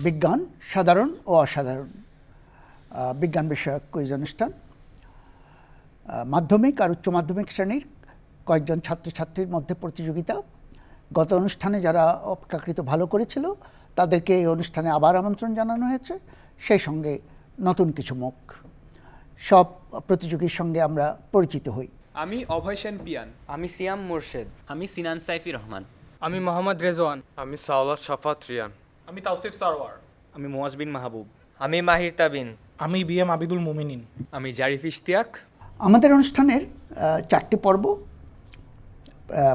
বিজ্ঞান সাধারণ ও অসাধারণ বিজ্ঞান বিষয়ক কুইজ অনুষ্ঠান। মাধ্যমিক আর উচ্চ মাধ্যমিক শ্রেণীর কয়েকজন ছাত্রছাত্রীর মধ্যে প্রতিযোগিতা। গত অনুষ্ঠানে যারা অপেক্ষাকৃত ভালো করেছিল তাদেরকে এই অনুষ্ঠানে আবার আমন্ত্রণ জানানো হয়েছে, সেই সঙ্গে নতুন কিছু মুখ। সব প্রতিযোগীর সঙ্গে আমরা পরিচিত হই। আমি অভয় সেন পিয়ান। আমি সিয়াম মোরশেদ। আমি সিনান সাইফি রহমান। আমি মোহাম্মদ রেজওয়ান। আমি সাওলাত শাফাত রিয়ান। আমি তাওসিফ সারওয়ার। আমি মুয়াজ বিন মাহবুব। আমি মাহির তাবিন। আমি বিএম আবিদুল মুমিনিন। আমি জারিফ ইশতিয়াক। আমাদের অনুষ্ঠানের 4টি পর্ব,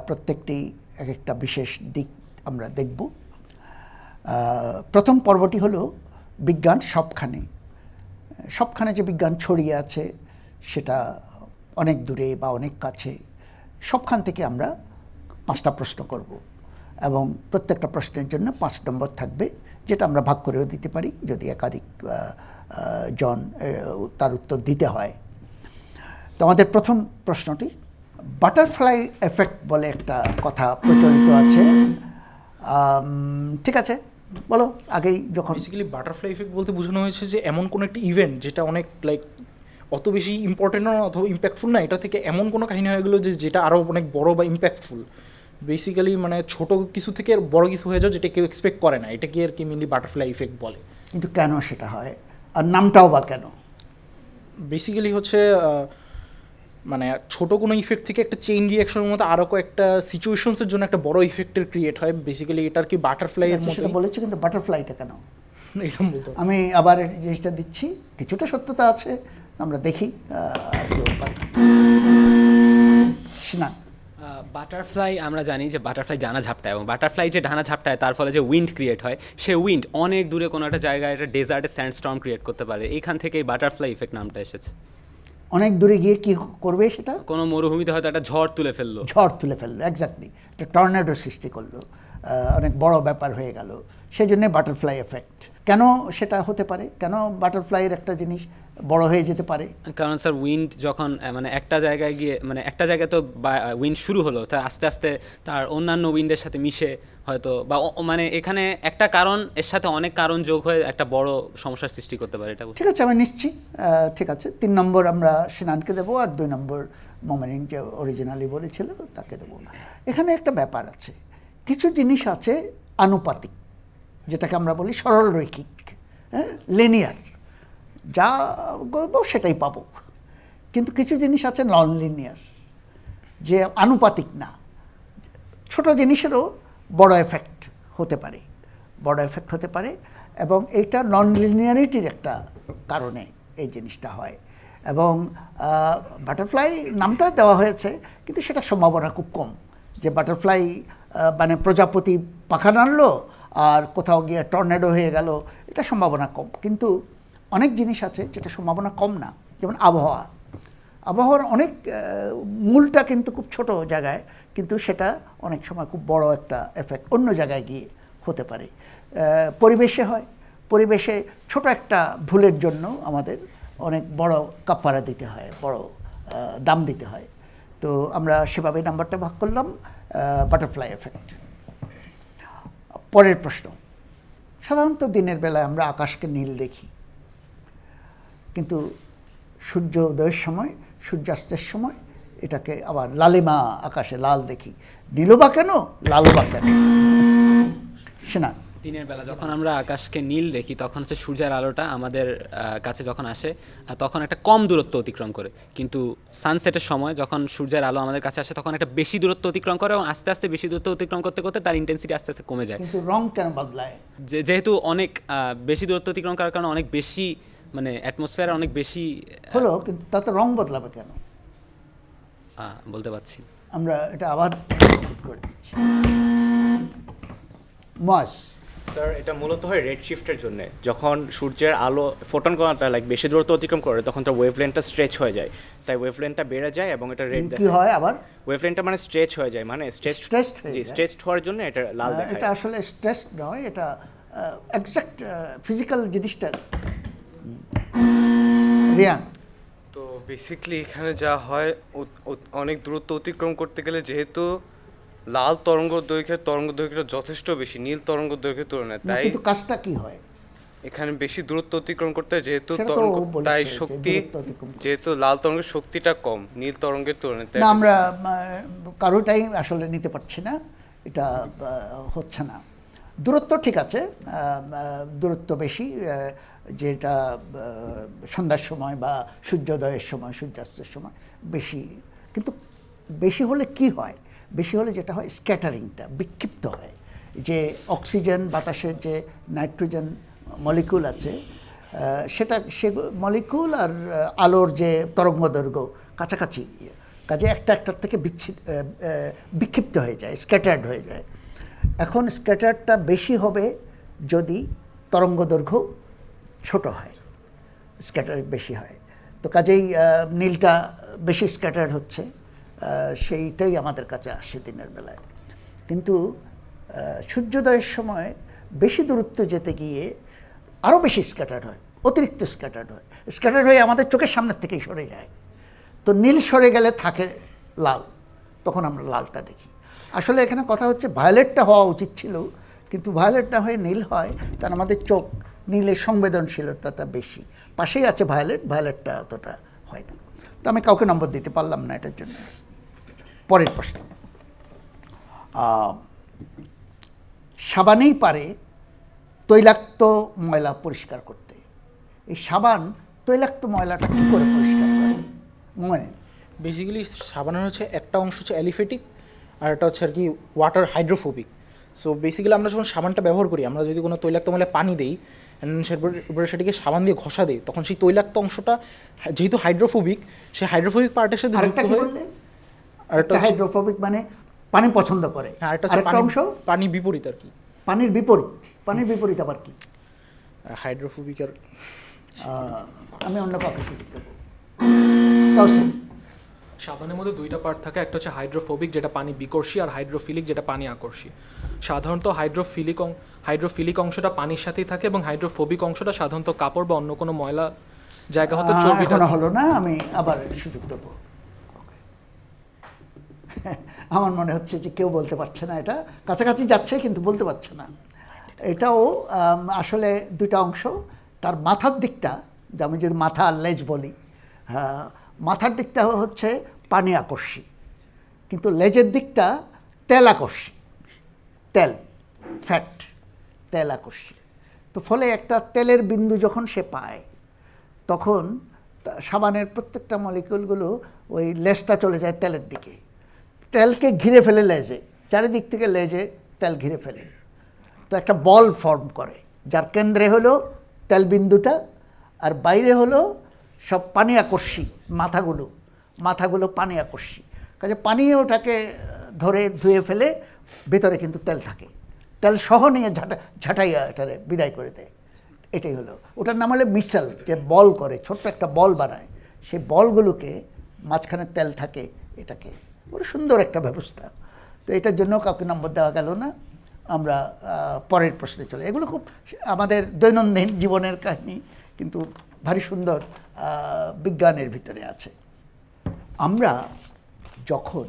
প্রত্যেকটি এক একটা বিশেষ দিক আমরা দেখব। প্রথম পর্বটি হলো বিজ্ঞান সবখানে। সবখানে যে বিজ্ঞান ছড়িয়ে আছে সেটা অনেক দূরে বা অনেক কাছে, সবখান থেকে আমরা 5টা প্রশ্ন করব এবং প্রত্যেকটা প্রশ্নের জন্য 5 নম্বর থাকবে, যেটা আমরা ভাগ করেও দিতে পারি যদি একাধিক জন তার উত্তর দিতে হয়। তো আমাদের প্রথম প্রশ্নটি, বাটারফ্লাই এফেক্ট বলে একটা কথা প্রচলিত আছে। ঠিক আছে, বলো। আগেই যখন বেসিক্যালি বাটারফ্লাই ইফেক্ট বলতে বোঝানো হয়েছে যে এমন কোনো একটা ইভেন্ট যেটা অনেক অত বেশি ইম্পর্টেন্ট না অথবা ইম্প্যাক্টফুল না, এটা থেকে এমন কোনো কাহিনী হয়ে গেলো যেটা আরও অনেক বড় বা ইম্প্যাক্টফুল। বেসিক্যালি ছোট কিছু থেকে বড় কিছু হয়ে যাও যেটা কেউ এক্সপেক্ট করে না, এটাকে আর কি মেনলি বাটারফ্লাই ইফেক্ট বলে। কিন্তু কেন সেটা হয় আর নামটাও বা কেন? বেসিক্যালি হচ্ছে ছোট কোনো ইফেক্ট থেকে একটা চেইন রিয়াকশনের মতো আরও কয়েকটা সিচুয়েশনসের জন্য একটা বড় ইফেক্টের ক্রিয়েট হয়। বেসিক্যালি এটার কি বাটারফ্লাই এর মতো সেটা বলেছি, কিন্তু বাটারফ্লাইটা কেন এটা বলতে আমি আবার জিনিসটা দিচ্ছি, কিছুটা সত্যতা আছে, আমরা দেখি। না, বাটারফ্লাই আমরা জানি যে বাটারফ্লাই ডানা ঝাপটায়, এবং বাটারফ্লাই যে ডানা ঝাপটায় তার ফলে যে উইন্ড ক্রিয়েট হয়, সে উইন্ড অনেক দূরে কোনো একটা জায়গায় একটা ডেজার্টে স্যান্ডস্টর্ম ক্রিয়েট করতে পারে। এইখান থেকেই বাটারফ্লাই ইফেক্ট নামটা এসেছে। অনেক দূরে গিয়ে কি করবে সেটা? কোনো মরুভূমিতে হয়তো একটা ঝড় তুলে ফেললো, এক্স্যাক্টলি, একটা টর্নেডো সৃষ্টি করলো, অনেক বড় ব্যাপার হয়ে গেল, সেই জন্যে বাটারফ্লাই এফেক্ট। কেন সেটা হতে পারে? কেন বাটারফ্লাইয়ের একটা জিনিস বড় হয়ে যেতে পারে? কারণ স্যার উইন্ড যখন একটা জায়গায় গিয়ে একটা জায়গায় তো উইন্ড শুরু হলো, তা আস্তে আস্তে তার অন্যান্য উইন্ডের সাথে মিশে হয়তো বা এখানে একটা কারণ এর সাথে অনেক কারণ যোগ হয়ে একটা বড় সমস্যার সৃষ্টি করতে পারে। এটা ঠিক আছে, আমি নিচ্ছি। ঠিক আছে, 3 নম্বর আমরা সিনানকে দেবো, আর 2 নম্বর মোমেনিন যে অরিজিনালি বলেছিল তাকে দেবো। এখানে একটা ব্যাপার আছে, কিছু জিনিস আছে আনুপাতিক, যেটাকে আমরা বলি সরল রৈখিক, লিনিয়ার, যা করবো সেটাই পাবো। কিন্তু কিছু জিনিস আছে নন লিনিয়ার, যে আনুপাতিক না, ছোট জিনিসেরও বড় এফেক্ট হতে পারে, এবং এইটা নন লিনিয়ারিটির একটা কারণে এই জিনিসটা হয়। এবং বাটারফ্লাই নামটা দেওয়া হয়েছে, কিন্তু সেটা সম্ভাবনা খুব কম যে বাটারফ্লাই প্রজাপতি পাখা নাড়লো আর কোথাও গিয়ে টর্নেডো হয়ে গেল, এটা সম্ভাবনা কম। কিন্তু অনেক জিনিস আছে যেটা সম্ভাবনা কম না, যেমন আবহাওয়ার অনেক মূলটা কিন্তু খুব ছোট জায়গায়, কিন্তু সেটা অনেক সময় খুব বড় একটা এফেক্ট অন্য জায়গায় গিয়ে হতে পারে। পরিবেশে হয়, পরিবেশে ছোট একটা ভুলের জন্য আমাদের অনেক বড় কাফারা দিতে হয়, বড় দাম দিতে হয়। তো আমরা সেভাবে নাম্বারটা ভাগ করলাম, বাটারফ্লাই এফেক্ট। পরের প্রশ্ন, সাধারণত দিনের বেলায় আমরা আকাশকে নীল দেখি, কিন্তু সূর্য উদয়ের সময়, সূর্যাস্তের সময় এটাকে আবার লালিমা আকাশে লাল দেখি। নীলও বা কেন, লালও বা কেন? শোনা, দিনের বেলা যখন আমরা আকাশকে নীল দেখি তখন হচ্ছে সূর্যের আলোটা আমাদের কাছে যখন আসে তখন একটা কম দূরত্ব অতিক্রম করে, কিন্তু সানসেটের সময় যখন সূর্যের আলো আমাদের কাছে আসে তখন একটা বেশি দূরত্ব অতিক্রম করে, এবং আস্তে আস্তে বেশি দূরত্ব অতিক্রম করতে করতে তার ইন্টেন্সিটি আস্তে আস্তে কমে যায়। কিন্তু রং কেন বদলায়? যেহেতু অনেক বেশি দূরত্ব অতিক্রম করার কারণে অনেক বেশি অ্যাটমসফিয়ার অনেক বেশি হলো, কিন্তু তাতে রং বদলাবে কেন বলতে পারছি। আমরা এটা আবার করে দিচ্ছি। মাস স্যার, এটা মূলত হয় রেড শিফটের জন্য। যখন সূর্যের আলো ফোটন কণাটা বেশি দূরত্ব অতিক্রম করে তখন তার ওয়েভলেন্থটা স্ট্রেচ হয়ে যায়, তাই ওয়েভলেন্থটা বেড়ে যায় এবং এটা রেড কি হয় আবার? ওয়েভলেন্থটা স্ট্রেচ হয়ে যায়, স্ট্রেচড হওয়ার জন্য এটা লাল দেখায়। এটা আসলে স্ট্রেচ নয়, এটা এক্সাক্ট ফিজিক্যাল জিনিসটা। রিয়ান, তো বেসিক্যালি এখানে যা হয়, অনেক দূরত্ব অতিক্রম করতে গেলে যেহেতু লাল তরঙ্গ দৈর্ঘ্যটা যথেষ্ট বেশি নীল তরঙ্গ দৈর্ঘ্যের তুলনায়, তাই কিন্তু কাজটা কি হয়? এখানে বেশি দূরত্ব অতিক্রম করতে হয় যেহেতু সেটা তো তরঙ্গ, বলেছে তাই যে শক্তি দূরত্ব অতিক্রম করতে। যেহেতু লাল তরঙ্গের শক্তিটা কম নীল তরঙ্গের তুলনায়, তাই না আমরা কারোটাই আসলে নিতে পারছি না, এটা হচ্ছে না। দূরত্ব ঠিক আছে, দূরত্ব বেশি, যেটা সন্ধ্যার সময় বা সূর্যোদয়ের সময় সূর্যাস্তের সময় বেশি। কিন্তু বেশি হলে কি হয়, বেশি হলে যেটা হয় স্ক্যাটারিংটা বিক্ষিপ্ত হয়, যে অক্সিজেন বাতাসের যে নাইট্রোজেন মলিকুল আছে সেটা মলিকুল আর আলোর যে তরঙ্গদৈর্ঘ্য কাছাকাছি, কাজে একটার থেকে বিক্ষিপ্ত হয়ে যায়, স্ক্যাটার্ড হয়ে যায়। এখন স্ক্যাটারটা বেশি হবে যদি তরঙ্গদৈর্ঘ্য ছোট হয়, স্ক্যাটার বেশি হয়, তো কাজেই নীলটা বেশি স্ক্যাটার হচ্ছে, সেইটাই আমাদের কাছে আসে দিনের বেলায়। কিন্তু সূর্যোদয়ের সময় বেশি দূরত্ব যেতে গিয়ে আরও বেশি স্ক্যাটার হয়, অতিরিক্ত স্ক্যাটার হয়, স্ক্যাটার হয়ে আমাদের চোখের সামনের থেকেই সরে যায়। তো নীল সরে গেলে থাকে লাল, তখন আমরা লালটা দেখি। আসলে এখানে কথা হচ্ছে ভায়োলেটটা হওয়া উচিত ছিল, কিন্তু ভায়োলেট না হয়ে নীল হয়, কারণ আমাদের চোখ নীলের সংবেদনশীলতাটা বেশি। পাশেই আছে ভায়োলেট, ভায়োলেটটা অতটা হয় না। তো আমি কাউকে নম্বর দিতে পারলাম না এটার জন্য। পরের প্রশ্ন, সাবানেই পারে তৈলাক্ত ময়লা পরিষ্কার করতে। এই সাবান তৈলাক্ত ময়লাটা কী করে পরিষ্কার করে? মানে বেসিক্যালি সাবানের হচ্ছে একটা অংশ হচ্ছে অ্যালিফেটিক আর একটা হচ্ছে আর কি ওয়াটার হাইড্রোফোবিক। সো বেসিক্যালি আমরা যখন সাবানটা ব্যবহার করি, আমরা যদি কোনো তৈলাক্ত ময়লা পানি দিই সেটার সেটাকে সাবান দিয়ে ঘষা দিই, তখন সেই তৈলাক্ত অংশটা যেহেতু হাইড্রোফোবিক, সেই হাইড্রোফোবিক পার্টের সাথে যুক্ত আরেকটা কি হয়ে বললে? আরেকটা হচ্ছে- হাইড্রোফোবিক মানে পানি পছন্দ করে, হ্যাঁ, আরেকটা হচ্ছে আরেকটা অংশ পানি বিপরীত আর কি। পানির বিপরীত। পানির বিপরীত আবার কি? হাইড্রোফোবিক আর আমি অন্য কাউকে সুযোগ দেবো। তাওসিফ, সাবানের মধ্যে দুইটা পার্ট থাকে, একটা হচ্ছে হাইড্রোফোবিক যেটা পানি বিকর্ষী, আর হাইড্রোফিলিক যেটা পানি আকর্ষী। সাধারণত হাইড্রোফিলিক অংশটা পানির সাথেই থাকে, এবং হাইড্রোফোবিক অংশটা সাধারণত কাপড় বা অন্য কোনো ময়লা জায়গা হতে চর্বিটা এখনো হলো না, আমি আবার সুযোগ দেবো। আমার মনে হচ্ছে যে কেউ বলতে পারছে না, এটা কাছাকাছি যাচ্ছে কিন্তু বলতে পারছে না। এটাও আসলে দুইটা অংশ। তার মাথার দিকটা, যে আমি যদি মাথা আর লেজ বলি, হ্যাঁ, মাথার দিকটা হচ্ছে পানি আকর্ষী, কিন্তু লেজের দিকটা তেল আকর্ষী, তেল, ফ্যাট, তেল আকর্ষী। তো ফলে একটা তেলের বিন্দু যখন সে পায়, তখন সাবানের প্রত্যেকটা মলিকুলগুলো ওই লেজটা চলে যায় তেলের দিকে, তেলকে ঘিরে ফেলে লেজে, চারিদিক থেকে লেজে তেল ঘিরে ফেলে। তো একটা বল ফর্ম করে, যার কেন্দ্রে হলো তেল বিন্দুটা, আর বাইরে হলো সব পানি আকর্ষী মাথাগুলো পানি আকর্ষী। কাজে পানি ওটাকে ধরে ধুয়ে ফেলে, ভেতরে কিন্তু তেল থাকে, তেল সহ নিয়ে ঝাঁটাইয়া এটারে বিদায় করে দেয়। এটাই হলো, ওটার নাম হলো মিসেল, যে বল করে, ছোট্ট একটা বল বানায়, সেই বলগুলোকে মাঝখানে তেল থাকে, এটাকে বড় সুন্দর একটা ব্যবস্থা। তো এটার জন্য কাউকে নম্বর দেওয়া গেল না। আমরা পরের প্রশ্নে চলে, এগুলো খুব আমাদের দৈনন্দিন জীবনের কাহিনী, কিন্তু ভারী সুন্দর বিজ্ঞানের ভিতরে আছে। আমরা যখন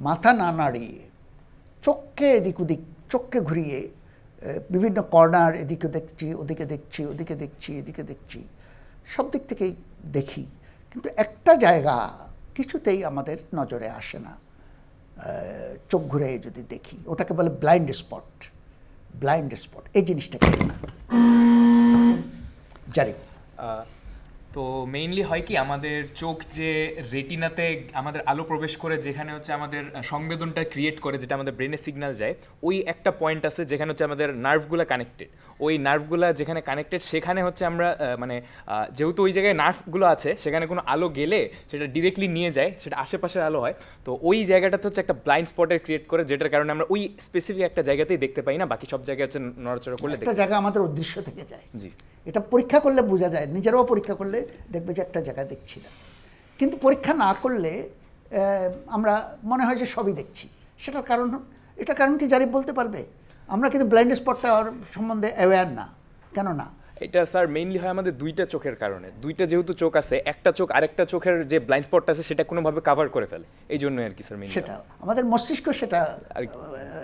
মাথা না নাড়িয়ে চোখকে এদিক ওদিক, চোখকে ঘুরিয়ে বিভিন্ন কর্নার, এদিকে দেখছি, ওদিকে দেখছি, ওদিকে দেখছি, এদিকে দেখছি, সব দিক থেকেই দেখি, কিন্তু একটা জায়গা কিছুতেই আমাদের নজরে আসে না। চোখ ঘুরে যদি দেখি, ওটাকে বলে ব্লাইন্ড স্পট। ব্লাইন্ড স্পট এই জিনিসটা কি? জারি তো মেইনলি হয় কি, আমাদের চোখ যে রেটিনাতে আমাদের আলো প্রবেশ করে, যেখানে হচ্ছে আমাদের সংবেদনটা ক্রিয়েট করে, যেটা আমাদের ব্রেনে সিগন্যাল যায়, ওই একটা পয়েন্ট আছে যেখানে হচ্ছে আমাদের নার্ভগুলো কানেক্টেড। ওই নার্ভগুলো যেখানে কানেক্টেড, সেখানে হচ্ছে আমরা যেহেতু ওই জায়গায় নার্ভগুলো আছে, সেখানে কোনো আলো গেলে সেটা ডিরেক্টলি নিয়ে যায়, সেটা আশেপাশের আলো হয়। তো ওই জায়গাটাতে হচ্ছে একটা ব্লাইন্ড স্পটের ক্রিয়েট করে, যেটার কারণে আমরা ওই স্পেসিফিক একটা জায়গাতেই দেখতে পাই না, বাকি সব জায়গায় হচ্ছে নড়াচড়া করলে একটা জায়গা আমাদের অদৃশ্য থেকে যায়। জি, এটা পরীক্ষা করলে বোঝা যায়, নিজেরাও পরীক্ষা করলে দেখবে যে একটা জায়গা দেখছি না। কিন্তু পরীক্ষা না করলে আমরা মনে হয় যে সবই দেখছি। সেটার কারণ, এটা কারণ কি জারিফ বলতে পারবে? আমরা কিন্তু ব্লাইন্ড স্পটটা সম্বন্ধে অ্যাওয়্যার না, কেন না? এটা স্যার মেইনলি হয় আমাদের দুইটা চোখের কারণে। দুইটা যেহেতু চোখ আছে, একটা চোখ আরেকটা চোখের যে ব্লাইন্ড স্পটটা আছে সেটা কোনোভাবে কভার করে ফেলে, এই জন্যই আর কি স্যার মেইনলি। সেটা আমাদের মস্তিষ্ক সেটা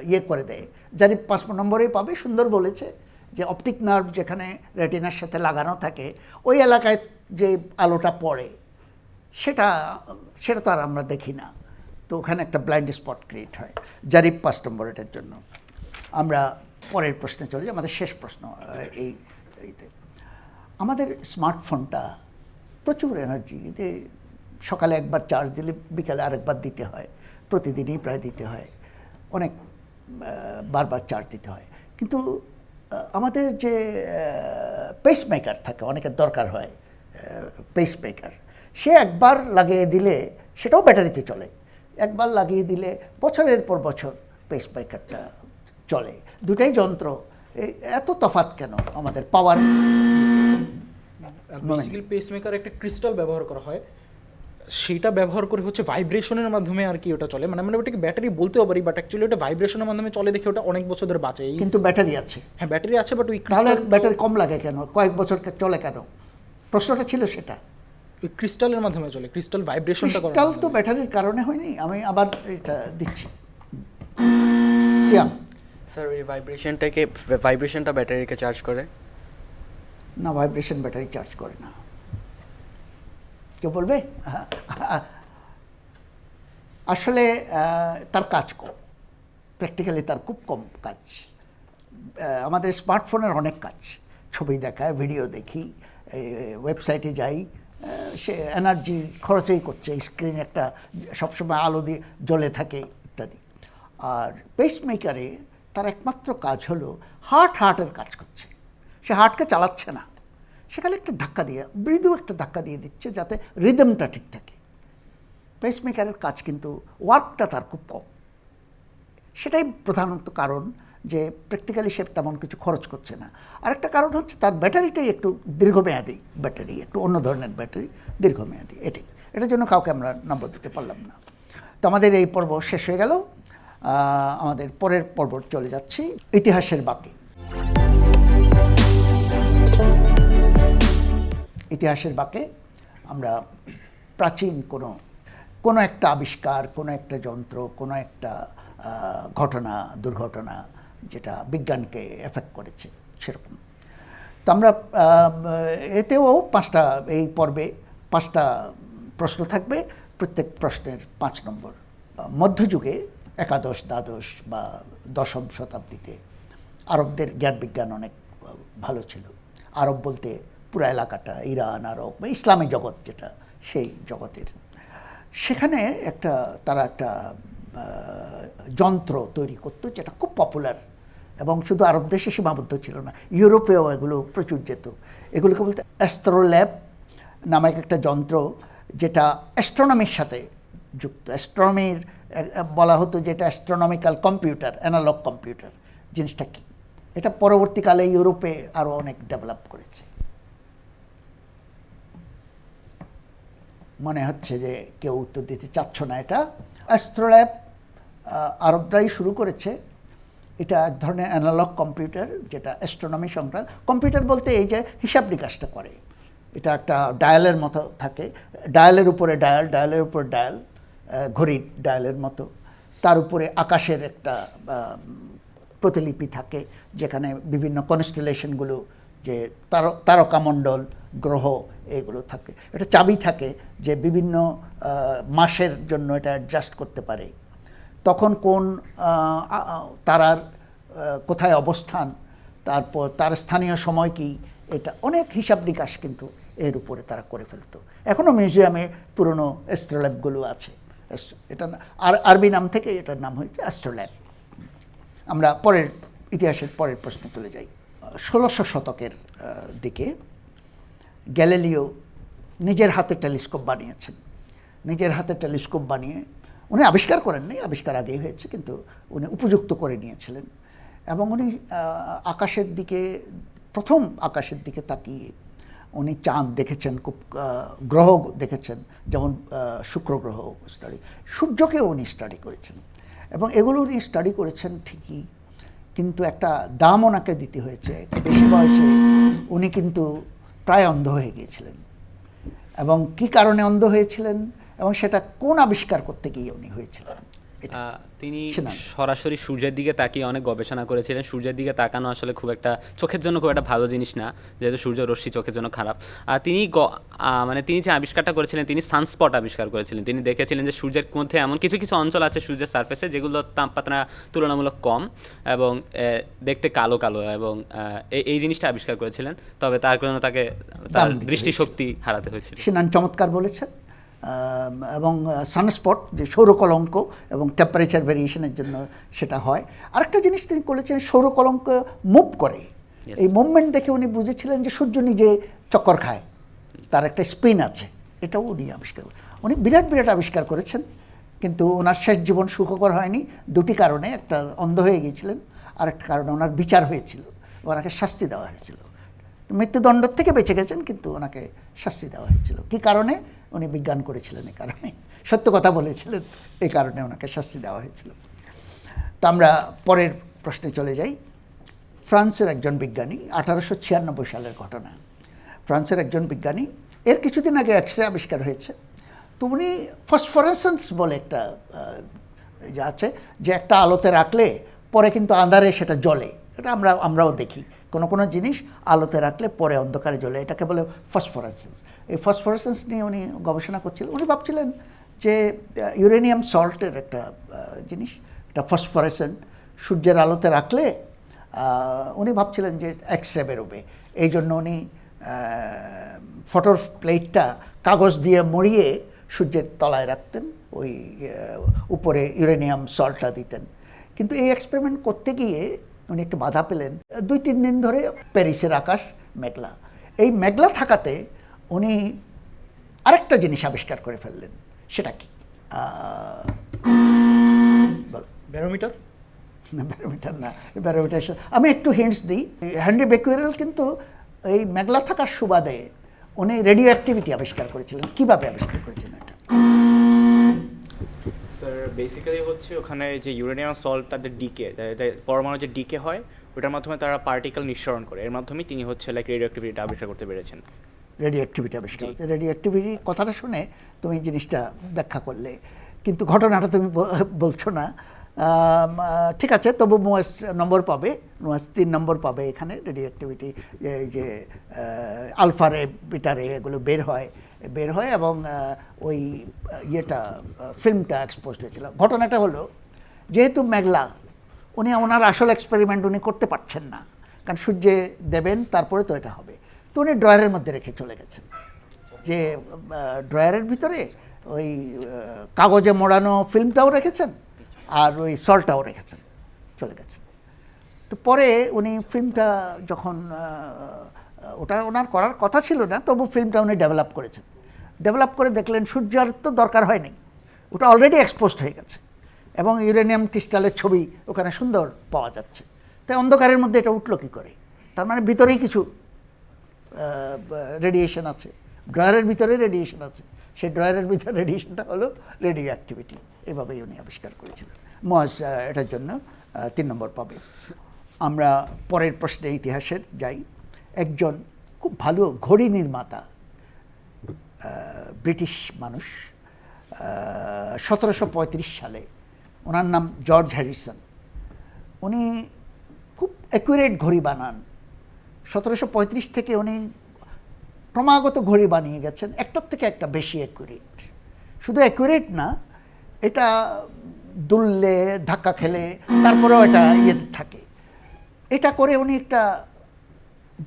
ইয়ে করে দেয়। জারিফ 5 নম্বরেই পাবে, সুন্দর বলেছে যে অপটিক নার্ভ যেখানে রেটিনার সাথে লাগানো থাকে ওই এলাকায় যে আলোটা পড়ে সেটা সেটা তো আর আমরা দেখি না, তো ওখানে একটা ব্লাইন্ড স্পট ক্রিয়েট হয়। জারিফ 5 নম্বর এটার জন্য। আমরা পরের প্রশ্নে চলে যাই, আমাদের শেষ প্রশ্ন এইতে। আমাদের স্মার্টফোনটা প্রচুর এনার্জি, এতে সকালে একবার চার্জ দিলে বিকালে আরেকবার দিতে হয়, প্রতিদিনই প্রায় দিতে হয়, অনেক বারবার চার্জ দিতে হয়। কিন্তু আমাদের যে পেসমেকার থাকে, অনেকের দরকার হয় পেসমেকার, সে একবার লাগিয়ে দিলে সেটাও ব্যাটারিতে চলে, একবার লাগিয়ে দিলে বছরের পর বছর পেসমেকারটা চলে। দুটাই যন্ত্র, এত তফাৎ কেন আমাদের পাওয়ার? বেসিক্যালি পেসমেকার একটা ক্রিস্টাল ব্যবহার করা হয়, সেটা ব্যবহার করে হচ্ছে ভাইব্রেশনের মাধ্যমে আর কি ওটা চলে, মানে আমরা ওটাকে ব্যাটারি বলতেও পারি, বাট অ্যাকচুয়ালি ওটা ভাইব্রেশনের মাধ্যমে চলে দেখে ওটা অনেক বছর ধরে বাঁচে। কিন্তু ব্যাটারি আছে। হ্যাঁ ব্যাটারি আছে, বাট ওই তাহলে ব্যাটারি কম লাগে কেন, কয়েক বছর চলে কেন? প্রশ্নটা ছিল সেটা। ওই ক্রিস্টালের মাধ্যমে চলে, ক্রিস্টাল ভাইব্রেশনটা করে। ক্রিস্টাল তো ব্যাটারির কারণে হয়নি। আমি আবার এটা দিচ্ছি। সিয়াম। স্যার ওই ভাইব্রেশনটা ব্যাটারিকে চার্জ করে। না, ভাইব্রেশন ব্যাটারি চার্জ করে না। কেউ বলবে? আসলে তার কাজ কম, প্র্যাকটিক্যালি তার খুব কম কাজ। আমাদের স্মার্টফোনের অনেক কাজ, ছবি দেখায়, ভিডিও দেখি, ওয়েবসাইটে যাই, সে এনার্জি খরচই করছে, স্ক্রিন একটা সবসময় আলো দিয়ে জ্বলে থাকে ইত্যাদি। আর পেসমেকারে তার একমাত্র কাজ হলো হার্টের কাজ করছে, সে হার্টকে চালাচ্ছে না, সেখানে একটা ধাক্কা দিয়ে, মৃদু একটা ধাক্কা দিয়ে দিচ্ছে যাতে রিদমটা ঠিক থাকে। পেসমেকারের কাজ কিন্তু ওয়ার্কটা তার খুব কম, সেটাই প্রধানত কারণ যে প্র্যাকটিক্যালি সে তেমন কিছু খরচ করছে না। আরেকটা কারণ হচ্ছে তার ব্যাটারিটাই একটু দীর্ঘমেয়াদী ব্যাটারি, একটু অন্য ধরনের ব্যাটারি, দীর্ঘমেয়াদী। এটার জন্য কাউকে আমরা নম্বর দিতে পারলাম না। তো আমাদের এই পর্ব শেষ হয়ে গেল। আমাদের পরের পর্ব চলে যাচ্ছি ইতিহাসের বাঁকে। ইতিহাসের বাঁকে আমরা প্রাচীন কোনো একটা আবিষ্কার, কোনো একটা যন্ত্র, কোনো একটা ঘটনা, দুর্ঘটনা যেটা বিজ্ঞানকে এফেক্ট করেছে সেরকম। তো আমরা এতেও এই পর্বে 5টা প্রশ্ন থাকবে, প্রত্যেক প্রশ্নের 5 নম্বর। মধ্যযুগে একাদশ, দ্বাদশ বা দশম শতাব্দীতে আরবদের জ্ঞান বিজ্ঞান অনেক ভালো ছিল। আরব বলতে পুরা এলাকাটা, ইরান, আরব, ইসলামী জগৎ যেটা, সেই জগতের। সেখানে তারা একটা যন্ত্র তৈরি করতো যেটা খুব পপুলার, এবং শুধু আরব দেশে সীমাবদ্ধ ছিল না, ইউরোপেও এগুলো প্রচুর যেত। এগুলোকে বলতে অ্যাস্ট্রোল্যাব নামক একটা যন্ত্র, যেটা অ্যাস্ট্রোনমির সাথে যুক্ত। অ্যাস্ট্রোনমির বলা হতো যেটা অ্যাস্ট্রোনমিক্যাল কম্পিউটার, অ্যানালগ কম্পিউটার জিনিসটা কি, এটা পরবর্তীকালে ইউরোপে আরও অনেক ডেভেলপ করেছে। মনে হচ্ছে যে কেউ উত্তর দিতে চাচ্ছ না। এটা অ্যাস্ট্রোল্যাব আরবরাই শুরু করেছে। এটা এক ধরনের অ্যানালগ কম্পিউটার যেটা অ্যাস্ট্রোনমি সংক্রান্ত। কম্পিউটার বলতে এই যে হিসাব নিকাশটা করে, এটা একটা ডায়ালের মতো থাকে, ডায়ালের উপরে ডায়ালের উপর ডায়াল, ঘড়ির ডায়ালের মতো। তার উপরে আকাশের একটা প্রতিলিপি থাকে যেখানে বিভিন্ন কনস্টেলেশনগুলো, যে তারকামণ্ডল, গ্রহ, এগুলো থাকে। এটা চাবি থাকে যে বিভিন্ন মাসের জন্য এটা অ্যাডজাস্ট করতে পারে, তখন কোন তারার কোথায় অবস্থান, তারপর তার স্থানীয় সময় কি, এটা অনেক হিসাব নিকাশ কিন্তু এর উপরে তারা করে ফেলতো। এখনও মিউজিয়ামে পুরনো অ্যাস্ট্রোল্যাবগুলো আছে। এটা আরবি নাম থেকে এটার নাম হয়েছে অ্যাস্ট্রোল্যাব। আমরা ইতিহাসের পরের প্রশ্নে চলে যাই। 1600 শতকের দিকে গ্যালিলিও নিজের হাতে টেলিস্কোপ বানিয়েছেন। নিজের হাতে টেলিস্কোপ বানিয়ে উনি আবিষ্কার করেননি, আবিষ্কার আগেই হয়েছে, কিন্তু উনি উপযুক্ত করে নিয়েছিলেন। এবং উনি প্রথম আকাশের দিকে তাকিয়ে উনি চাঁদ দেখেছেন, খুব গ্রহ দেখেছেন, যেমন শুক্র গ্রহ স্টাডি, সূর্যকেও উনি স্টাডি করেছেন। এবং এগুলো উনি স্টাডি করেছেন ঠিকই, কিন্তু একটা দাম ওনাকে দিতে হয়েছে। বেশি বয়সে উনি কিন্তু প্রায় অন্ধ হয়ে গিয়েছিলেন। এবং কি কারণে অন্ধ হয়েছিলেন এবং সেটা কোন আবিষ্কার করতে গিয়ে উনি হয়েছিলেন, এটা তিনি সিনান। সরাসরি সূর্যের দিকে তাকিয়ে অনেক গবেষণা করেছিলেন। সূর্যের দিকে তাকানো আসলে খুব একটা চোখের জন্য খুব একটা ভালো জিনিস না, যেহেতু সূর্য রশ্মি চোখের জন্য খারাপ। আর তিনি মানে তিনি যে আবিষ্কারটা করেছিলেন, তিনি সানস্পট আবিষ্কার করেছিলেন। তিনি দেখেছিলেন যে সূর্যের মধ্যে এমন কিছু কিছু অঞ্চল আছে সূর্যের সারফেসে যেগুলোর তাপমাত্রা তুলনামূলক কম এবং দেখতে কালো কালো, এবং এই জিনিসটা আবিষ্কার করেছিলেন। তবে তার কারণে তাকে তার দাম দিতে দৃষ্টিশক্তি হারাতে হয়েছিল। সিনান চমৎকার বলেছেন। এবং সানস্পট যে সৌরকলঙ্ক এবং টেম্পারেচার ভেরিয়েশনের জন্য সেটা হয়। আরেকটা জিনিস তিনি বলেছেন, সৌরকলঙ্ক মুভ করে। Yes. এই মুভমেন্ট দেখে উনি বুঝেছিলেন যে সূর্য নিজে চক্কর খায়, তার একটা স্পিন আছে। এটাও উনি আবিষ্কার উনি বিরাট বিরাট আবিষ্কার করেছেন, কিন্তু ওনার শেষ জীবন সুখকর হয়নি দুটি কারণে। একটা, অন্ধ হয়ে গিয়েছিলেন, আর একটা কারণে ওনার বিচার হয়েছিল, ওনাকে শাস্তি দেওয়া হয়েছিল। মৃত্যুদণ্ড থেকে বেঁচে গেছেন, কিন্তু ওনাকে শাস্তি দেওয়া হয়েছিল। কী কারণে? উনি বিজ্ঞান করেছিলেন, এই কারণে সত্য কথা বলেছিলেন, এই কারণে ওনাকে শাস্তি দেওয়া হয়েছিল। তো আমরা পরের প্রশ্নে চলে যাই। ফ্রান্সের একজন বিজ্ঞানী, 1896 সালের ঘটনা। ফ্রান্সের একজন বিজ্ঞানী, এর কিছুদিন আগে এক্স রে আবিষ্কার হয়েছে। তো উনি ফসফরেসেন্স বলে একটা যে আছে, যে একটা আলোতে রাখলে পরে কিন্তু আঁধারে সেটা জ্বলে। এটা আমরাও দেখি, কোনো কোনো জিনিস আলোতে রাখলে পরে অন্ধকারে জ্বলে, এটাকে বলে ফসফরেসেন্স। এই ফসফরেসেন্স নিয়ে উনি গবেষণা করছিলেন। উনি ভাবছিলেন যে ইউরেনিয়াম সল্টের একটা জিনিস, একটা ফসফরেসেন্ট, সূর্যের আলোতে রাখলে উনি ভাবছিলেন যে এক্স রে বেরোবে। এই জন্য উনি ফটোর প্লেটটা কাগজ দিয়ে মুড়িয়ে সূর্যের তলায় রাখতেন, ওই উপরে ইউরেনিয়াম সল্টটা দিতেন। কিন্তু এই এক্সপেরিমেন্ট করতে গিয়ে উনি একটু বাধা পেলেন। 2-3 দিন ধরে প্যারিসের আকাশ মেঘলা। এই মেঘলা থাকাতে উনি আরেকটা জিনিস আবিষ্কার করে ফেললেন। সেটা কি? বলো। ব্যারোমিটার। না, ব্যারোমিটার না। ব্যারোমিটার আমি একটু হিন্টস দিই। হেনরি বেকুয়েরেল কিন্তু এই মেঘলা থাকার সুবাদে উনি রেডিও অ্যাক্টিভিটি আবিষ্কার করেছিলেন। কিভাবে আবিষ্কার করেছিলেন এটা? স্যার বেসিক্যালি হচ্ছে ওখানে যে ইউরেনিয়াম সল্ট তাদের ডিকে, পরমাণু যে ডিকে হয় ওটার মাধ্যমে তারা পার্টিকেল নিঃসরণ করে, এর মাধ্যমেই তিনি হচ্ছে লাইক রেডিও অ্যাক্টিভিটিটা আবিষ্কার করতে পেরেছেন। রেডিও অ্যাক্টিভিটি আবিষ্কার হচ্ছে। রেডিও অ্যাক্টিভিটি কথাটা শুনে তুমি জিনিসটা ব্যাখ্যা করলে, কিন্তু ঘটনাটা তুমি বলছো না। ঠিক আছে, তবু মুয়াস নম্বর পাবে, মুয়াস 3 নম্বর পাবে এখানে। রেডিও অ্যাক্টিভিটি যে আলফা রে, বিটা রে, এগুলো বের হয় এবং ওই ইয়েটা ফিল্মটা এক্সপোজড হয়েছিল। ঘটনাটা হলো, যেহেতু মেঘলা, উনি ওনার আসল এক্সপেরিমেন্ট উনি করতে পারছেন না, কারণ সূর্যে দেবেন তারপরে তো এটা হবে। তো উনি ড্রয়ারের মধ্যে রেখে চলে গেছেন, যে ড্রয়ারের ভিতরে ওই কাগজে মোড়ানো ফিল্মটাও রেখেছেন আর ওই সল্টটাও রেখেছেন, চলে গেছেন। তো পরে উনি ফিল্মটা যখন ওটা ওনার করার কথা ছিল না, তবু ফিল্মটা উনি ডেভেলপ করেছেন। ডেভেলপ করে দেখলেন সূর্যের তো দরকার হয়নি, ওটা অলরেডি এক্সপোজড হয়ে গেছে এবং ইউরেনিয়াম ক্রিস্টালের ছবি ওখানে সুন্দর পাওয়া যাচ্ছে। তাই অন্ধকারের মধ্যে এটা উঠলো কী করে? তার মানে ভিতরেই কিছু রেডিয়েশন আছে, ড্রয়ারের ভিতরে রেডিয়েশন আছে। সেই ড্রয়ারের ভিতরে রেডিয়েশনটা হলো রেডিও অ্যাক্টিভিটি। এভাবেই উনি আবিষ্কার করেছিলেন। মহাজ এটার জন্য 3 নম্বর পাবে। আমরা পরের প্রশ্নে ইতিহাসের যাই। একজন খুব ভালো ঘড়ি নির্মাতা, ব্রিটিশ মানুষ, 1735 সালে, ওনার নাম জর্জ হ্যারিসন। উনি খুব অ্যাকুরেট ঘড়ি বানান। 1735 থেকে উনি ক্রমাগত ঘড়ি বানিয়ে গেছেন, একটার থেকে একটা বেশি অ্যাকুরেট। শুধু অ্যাকুরেট না, এটা দুললে, ধাক্কা খেলে তারপরেও এটা ইয়েতে থাকে। এটা করে উনি একটা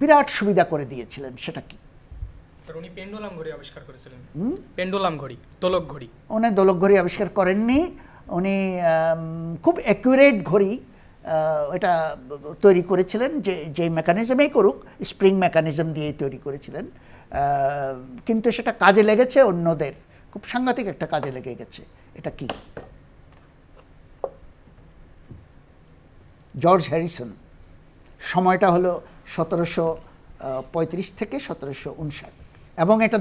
বিরাট সুবিধা করে দিয়েছিলেন। সেটা কি? স্যার উনি পেন্ডুলাম ঘড়ি আবিষ্কার করেছিলেন। পেন্ডুলাম ঘড়ি, দোলক ঘড়ি। উনি দোলক ঘড়ি আবিষ্কার করেননি, উনি খুব অ্যাকুরেট ঘড়ি এটা তৈরি করেছিলেন। যেই মেকানিজমেই করুক, স্প্রিং মেকানিজম দিয়ে তৈরি করেছিলেন, কিন্তু সেটা কাজে লেগেছে অন্যদের, খুব সাংঘাতিক একটা কাজে লেগে গেছে। এটা কি? George Harrison. সময়টা হলো 1735 থেকে 1759, এবং এটা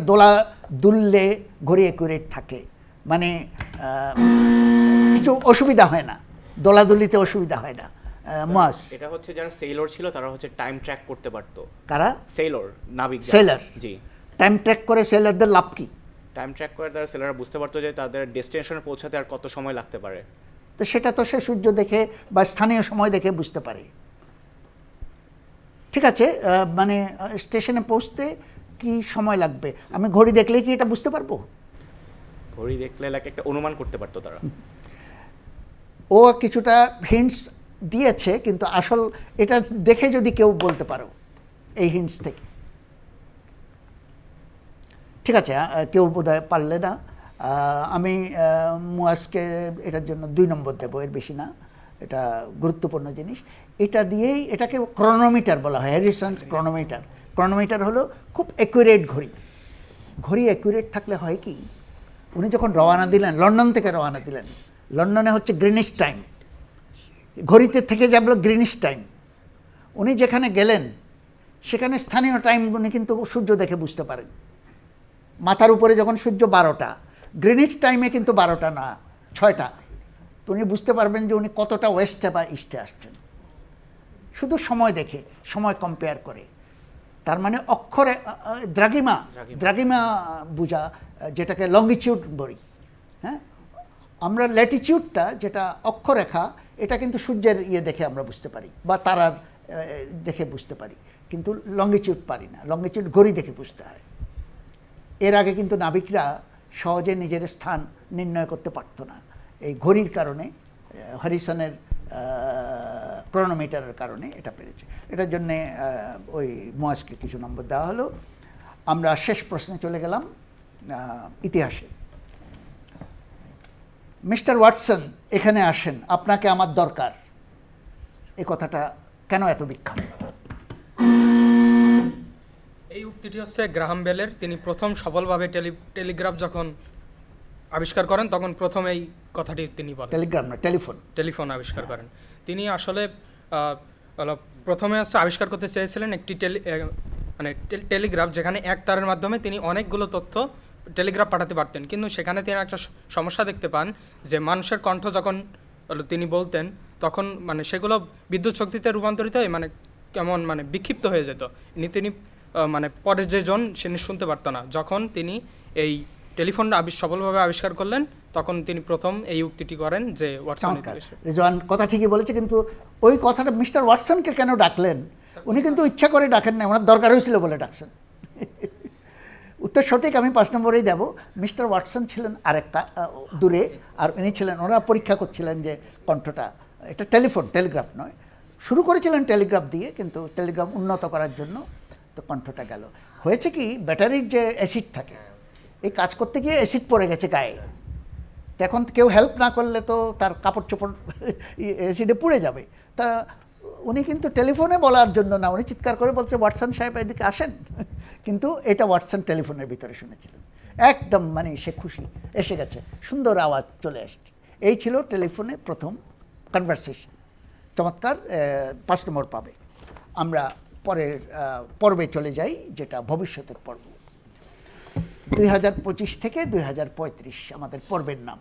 দুললে ঘড়ি অ্যাকুরেট থাকে, মানে কিছু অসুবিধা হয় না, দোলাদুলিতে অসুবিধা হয় না। মাস এটা হচ্ছে যারা সেলর ছিল তারা হচ্ছে টাইম ট্র্যাক করতে পারতো। কারা? সেলর, নাবিক। সেলার। জি। টাইম ট্র্যাক করে সেলারদের লাভ কি? টাইম ট্র্যাক করে তারা সেলাররা বুঝতে পারতো যে তাদের ডেস্টিনেশনে পৌঁছাতে আর কত সময় লাগতে পারে। তো সেটা তো সে সূর্য দেখে বা স্থানীয় সময় দেখে বুঝতে পারে। ঠিক আছে, মানে স্টেশনে পৌঁছতে কি সময় লাগবে, আমি ঘড়ি দেখলেই কি এটা বুঝতে পারবো? ঘড়ি দেখলে লাগে একটা অনুমান করতে পারতো তারা। ও কিছুটা হিন্টস দিয়েছে, কিন্তু আসল এটা দেখে যদি কেউ বলতে পারো এই হিন্টস থেকে। ঠিক আছে, কেউ বোধহয় পারলে না। আমি মুয়াজকে এটার জন্য 2 নম্বর দেবো, এর বেশি না। এটা গুরুত্বপূর্ণ জিনিস। এটা দিয়েই, এটাকে ক্রনোমিটার বলা হয়, হ্যারিসন্স ক্রনোমিটার। ক্রনোমিটার হলো খুব অ্যাকুরেট ঘড়ি। ঘড়ি অ্যাকুরেট থাকলে হয় কি, উনি যখন রওনা দিলেন, লন্ডন থেকে রওনা দিলেন, লন্ডনে হচ্ছে গ্রিনিশ টাইম, ঘড়িতে থেকে যাবে গ্রিনিশ টাইম। উনি যেখানে গেলেন সেখানে স্থানীয় টাইম উনি কিন্তু সূর্য দেখে বুঝতে পারেন। মাথার উপরে যখন সূর্য 12টা, গ্রিনিশ টাইমে কিন্তু 12টা না, 6টা। তো উনি বুঝতে পারবেন যে উনি কতটা ওয়েস্টে বা ইস্টে আসছেন, শুধু সময় দেখে, সময় কম্পেয়ার করে। তার মানে অক্ষরে দ্রাঘিমা বোঝা, যেটাকে লঙ্গিটিউড বলি। হ্যাঁ, আমরা ল্যাটিটিউডটা যেটা অক্ষরেখা, এটা কিন্তু সূর্যের ইয়ে দেখে আমরা বুঝতে পারি, বা তারার দেখে বুঝতে পারি, কিন্তু লঙ্গিটিউড পারি না। লঙ্গিটিউড ঘড়ি দেখে বুঝতে হয়। এর আগে কিন্তু নাবিকরা সহজে নিজের স্থান নির্ণয় করতে পারতো না, এই ঘড়ির কারণে, হ্যারিসনের ক্রনোমিটারের কারণে এটা পেরেছে। এটার জন্যে ওই মুয়াজকে কিছু নম্বর দেওয়া হলো। আমরা শেষ প্রশ্নে চলে গেলাম, ইতিহাসে। মিস্টার ওয়াটসন, এখানে আসেন, আপনাকে আমার দরকার। এই কথাটা কেন এত বিখ্যাত? এই উক্তিটি হচ্ছে গ্রাহাম বেলের। তিনি প্রথম সফলভাবে টেলিগ্রাফ যখন আবিষ্কার করেন তখন প্রথম এই কথাটি তিনি বলেন। টেলিগ্রাম না, টেলিফোন আবিষ্কার করেন তিনি। আসলে প্রথমে হচ্ছে আবিষ্কার করতে চেয়েছিলেন একটি টেলিগ্রাফ, যেখানে এক তারের মাধ্যমে তিনি অনেকগুলো তথ্য টেলিগ্রাফ পাঠাতে পারতেন। কিন্তু সেখানে তিনি একটা সমস্যা দেখতে পান যে মানুষের কণ্ঠ যখন তিনি বলতেন তখন মানে সেগুলো বিদ্যুৎ শক্তিতে রূপান্তরিত হয়ে মানে কেমন মানে বিক্ষিপ্ত হয়ে যেত। তিনি মানে পরের যে জন সে শুনতে পারতো না। যখন তিনি এই টেলিফোন সফলভাবে আবিষ্কার করলেন তখন তিনি প্রথম এই উক্তিটি করেন যে ওয়াটসন। রিজওয়ান কথা ঠিকই বলেছে, কিন্তু ওই কথাটা মিস্টার ওয়াটসনকে কেন ডাকলেন? উনি কিন্তু ইচ্ছা করে ডাকেন না, ওনার দরকার হয়েছিল বলে ডাকছেন। উত্তর সঠিক, আমি 5 নম্বরেই দেব। মিস্টার ওয়াটসন ছিলেন আরেকটা দূরে, আর উনি ছিলেন, ওরা পরীক্ষা করছিলেন যে কণ্ঠটা, এটা টেলিগ্রাফ নয়। শুরু করেছিলেন টেলিগ্রাফ দিয়ে, কিন্তু টেলিগ্রাফ উন্নত করার জন্য তো কণ্ঠটা গেল। হয়েছে কি, ব্যাটারির যে অ্যাসিড থাকে, এই কাজ করতে গিয়ে অ্যাসিড পড়ে গেছে গায়ে। এখন কেউ হেল্প না করলে তো তার কাপড় চোপড় অ্যাসিডে পুড়ে যাবে। তা উনি কিন্তু টেলিফোনে বলার জন্য না, উনি চিৎকার করে বলছে, ওয়াটসন সাহেব এদিকে আসেন। কিন্তু এটা ওয়াটসন টেলিফোনের ভিতরে শুনেছিলেন। একদম মানে সে খুশি, এসে গেছে, সুন্দর আওয়াজ চলে আসছে। এই ছিল টেলিফোনে প্রথম কনভারসেশন। চমৎকার, 5 নম্বর পাবে। আমরা পরের পর্বে চলে যাই, যেটা ভবিষ্যতের পর্ব। 2025 থেকে 2035 আমাদের পর্বের নাম।